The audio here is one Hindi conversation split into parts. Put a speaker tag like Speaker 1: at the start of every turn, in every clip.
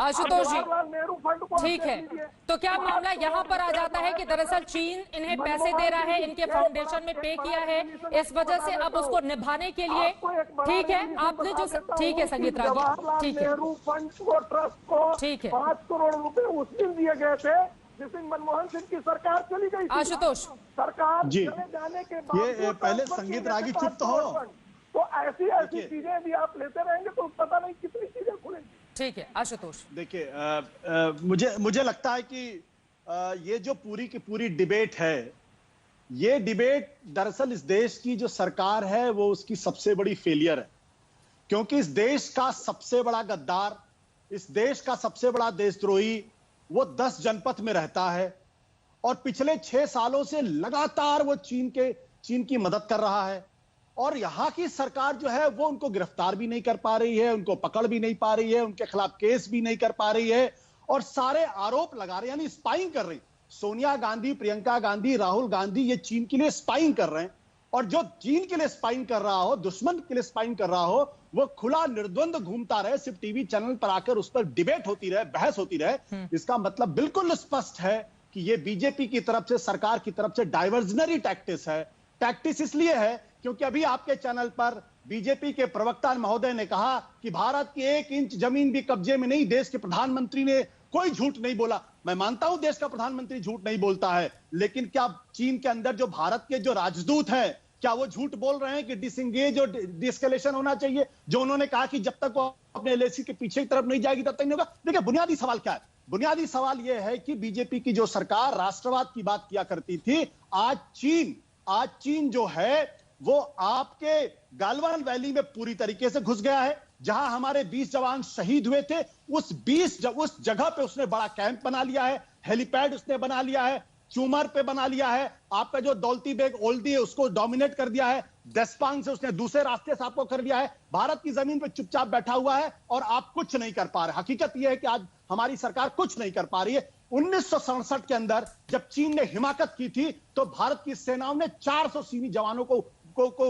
Speaker 1: आशुतोष जी,
Speaker 2: जवाहरलाल नेहरू फंड को
Speaker 1: ठीक है, तो क्या मामला यहाँ पर आ जाता है कि दरअसल चीन इन्हें पैसे दे रहा है, इनके फाउंडेशन में पे किया है, इस वजह से अब उसको निभाने के लिए, ठीक है, आपने जो, ठीक है संगीत रागी,
Speaker 2: जवाहरलाल
Speaker 1: ठीक है,
Speaker 2: नेहरू फंड को, ट्रस्ट को
Speaker 1: ठीक है,
Speaker 2: 5 करोड़ रुपए उस दिन दिए गए थे जिस दिन मनमोहन सिंह की सरकार चली गई।
Speaker 1: आशुतोष
Speaker 2: सरकार
Speaker 3: जी,
Speaker 2: चले जाने के बाद
Speaker 3: ये पहले संगीत रागी चुप तो हो।
Speaker 2: तो ऐसी चीजें भी आप लेते रहेंगे तो पता नहीं कितनी चीजें खुलेंगी।
Speaker 1: ठीक है आशुतोष,
Speaker 3: देखिए, मुझे लगता है कि ये जो पूरी की पूरी डिबेट है, ये डिबेट दरअसल इस देश की जो सरकार है वो उसकी सबसे बड़ी फेलियर है, क्योंकि इस देश का सबसे बड़ा गद्दार, इस देश का सबसे बड़ा देशद्रोही वो 10 जनपथ में रहता है और पिछले 6 सालों से लगातार वो चीन की मदद कर रहा है और यहां की सरकार जो है वो उनको गिरफ्तार भी नहीं कर पा रही है, उनको पकड़ भी नहीं पा रही है, उनके खिलाफ केस भी नहीं कर पा रही है और सारे आरोप लगा रहे हैं, यानी स्पाइंग कर रही। सोनिया गांधी, प्रियंका गांधी, राहुल गांधी ये चीन के लिए स्पाइंग कर रहे हैं और जो चीन के लिए स्पाइंग कर रहा हो, दुश्मन के लिए स्पाइंग कर रहा हो, वो खुला निर्द्वंद घूमता रहे, सिर्फ टीवी चैनल पर आकर उस पर डिबेट होती रहे, बहस होती रहे। इसका मतलब बिल्कुल स्पष्ट है कि ये बीजेपी की तरफ से, सरकार की तरफ से डाइवर्जनरी टैक्टिस है। टैक्टिस इसलिए है क्योंकि अभी आपके चैनल पर बीजेपी के प्रवक्ता महोदय ने कहा कि भारत की 1 इंच जमीन भी कब्जे में नहीं, देश के प्रधानमंत्री ने कोई झूठ नहीं बोला। मैं मानता हूं देश का प्रधानमंत्री झूठ नहीं बोलता है, लेकिन क्या चीन के अंदर जो भारत के जो राजदूत हैं, क्या वो झूठ बोल रहे हैं कि डिसएंगेज और डिस्केलेशन होना चाहिए? जो उन्होंने कहा कि जब तक वो अपने एलएसी के पीछे की तरफ नहीं जाएगी तब तक नहीं होगा। देखिए, बुनियादी सवाल क्या है? बुनियादी सवाल यह है कि बीजेपी की जो सरकार राष्ट्रवाद की बात किया करती थी, आज चीन जो है वो आपके गालवान वैली में पूरी तरीके से घुस गया है। जहां हमारे 20 जवान शहीद हुए थे, उस जगह पे उसने बड़ा कैंप बना लिया है, हेलीपैड उसने बना लिया है, चूमर पे बना लिया है, आपका जो दौलती बेग ओल्डी है उसको डोमिनेट कर दिया है, देशपांग से उसने दूसरे रास्ते से आपको कर दिया है। भारत की जमीन पे चुपचाप बैठा हुआ है और आप कुछ नहीं कर पा रहे। हकीकत यह है कि आज हमारी सरकार कुछ नहीं कर पा रही है। 1967 के अंदर जब चीन ने हिमाकत की थी तो भारत की सेनाओं ने 400 सीनी जवानों को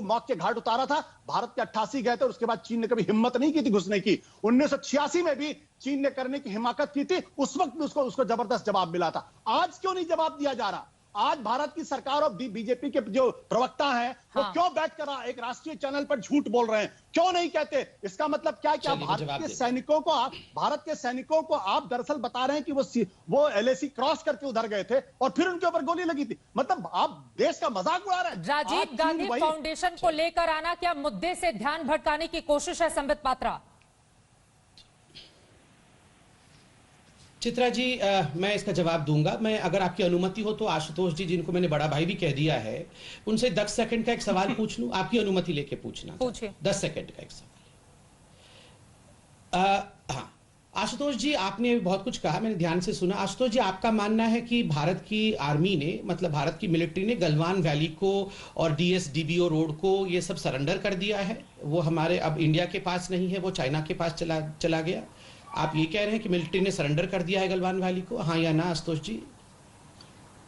Speaker 3: मौत के घाट उतारा था। भारत के 88 गए थे और उसके बाद चीन ने कभी हिम्मत नहीं की थी घुसने की। 1986 में भी चीन ने करने की हिमाकत की थी, उस वक्त भी उसको जबरदस्त जवाब मिला था। आज क्यों नहीं जवाब दिया जा रहा? आज भारत की सरकार और बीजेपी के जो प्रवक्ता हैं वो क्यों बैठकर एक राष्ट्रीय चैनल पर झूठ बोल रहे हैं? क्यों नहीं कहते? इसका मतलब क्या भारत के सैनिकों को आप दरअसल बता रहे हैं कि वो एलएसी क्रॉस करके उधर गए थे और फिर उनके ऊपर गोली लगी थी? मतलब आप देश का मजाक उड़ा रहे हैं।
Speaker 1: राजीव गांधी फाउंडेशन को लेकर आना क्या मुद्दे से ध्यान भटकाने की कोशिश है संबित पात्रा?
Speaker 4: चित्रा जी, मैं इसका जवाब दूंगा। मैं अगर आपकी अनुमति हो तो आशुतोष जी, जिनको मैंने बड़ा भाई भी कह दिया है, उनसे 10 सेकंड का एक सवाल पूछ लूं? आपकी अनुमति लेके पूछना।
Speaker 1: पूछिए।
Speaker 4: 10 सेकंड का एक सवाल। हाँ आशुतोष जी, आपने बहुत कुछ कहा, मैंने ध्यान से सुना। आशुतोष जी, आपका मानना है कि भारत की आर्मी ने, मतलब भारत की मिलिट्री ने गलवान वैली को और डीएसडीबीओ रोड को ये सब सरेंडर कर दिया है? वो हमारे अब इंडिया के पास नहीं है, वो चाइना के पास चला गया। आप ये कह रहे हैं कि मिलिट्री ने सरेंडर कर दिया है गलवान वैली को, हाँ या ना आशुतोष जी?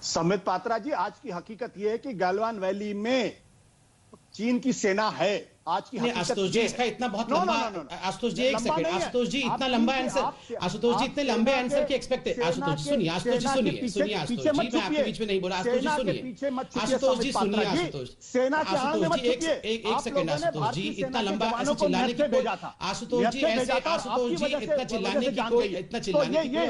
Speaker 3: संबित पात्रा जी, आज की हकीकत यह है कि गलवान वैली में चीन की सेना है। आज की
Speaker 4: आशुतोष जी, इसका इतना बहुत लंबा, आशुतोष जी एक सेकंड, आशुतोष जी इतना लंबा आंसर, आशुतोष जी इतने लंबे आंसर की एक्सपेक्ट, आशुतोष जी सुनिए, आशुतोष जी सुनिए, आशुतोष जी मैं आपके बीच में नहीं बोला, आशुतोष जी सुनिए, आशुतोष जी सुनिए, आशुतोष जी एक सेकंड, आशुतोष जी इतना लंबा ऐसे चिल्लाने की कोई, आशुतोष जी ऐसे, आशुतोष जी इतना चिल्लाने की कोई आवश्यकता नहीं है।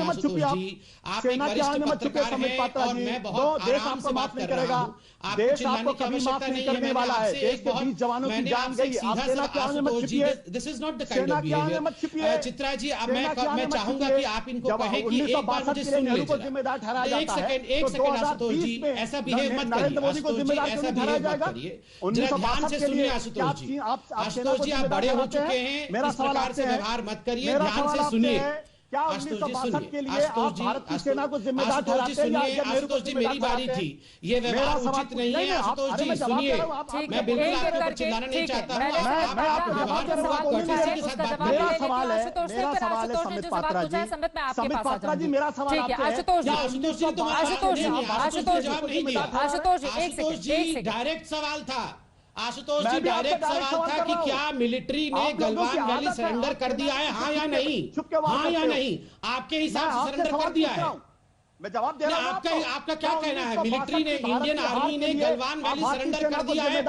Speaker 4: आशुतोष जी, आप एक वरिष्ठ पत्रकार हैं और मैं बहुत आराम से बात कर रहा हूँ, आपको चिल्लाने की आवश्यकता नहीं है। मैंने आपसे एक बहुत, मैंने आपसे एक सीधा सा, Ashutosh ji, this is not the kind of behaviour. Chitra ji, अब मैं चाहूंगा कि आप इनको कहें कि एक बार मुझे सुन लीजिए। एक सेकंड आशुतोष जी, ऐसा बिहेव मत करिए। आशुतोष जी ऐसा बिहेव मत करिए, जरा ध्यान से सुनिए आशुतोष जी। आशुतोष जी, आप बड़े हो चुके हैं, इस प्रकार से व्यवहार मत करिए, ध्यान से सुनिए।
Speaker 2: क्या 1962 के लिए आप भारत की सेना को जिम्मेदार ठहराते हैं?
Speaker 4: आशुतोष जी, मेरी बारी थी, ये व्यवहार उचित नहीं है। आशुतोष जी सुनिए, मैं बिल्कुल आपके ऊपर चिल्लाना नहीं चाहता हूं।
Speaker 3: मेरा सवाल है संबित पात्रा जी, मेरा सवाल
Speaker 4: आशुतोष जी, डायरेक्ट सवाल था। आशुतोष जी, डायरेक्ट सवाल था कि क्या मिलिट्री ने गलवान वैली सरेंडर कर दिया है, हाँ या नहीं? हाँ या नहीं? आपके हिसाब से सरेंडर कर दिया है?
Speaker 3: मैं जवाब दे रहा हूं।
Speaker 4: आपका क्या कहना है? मिलिट्री ने, इंडियन आर्मी ने गलवान वैली सरेंडर कर दिया है?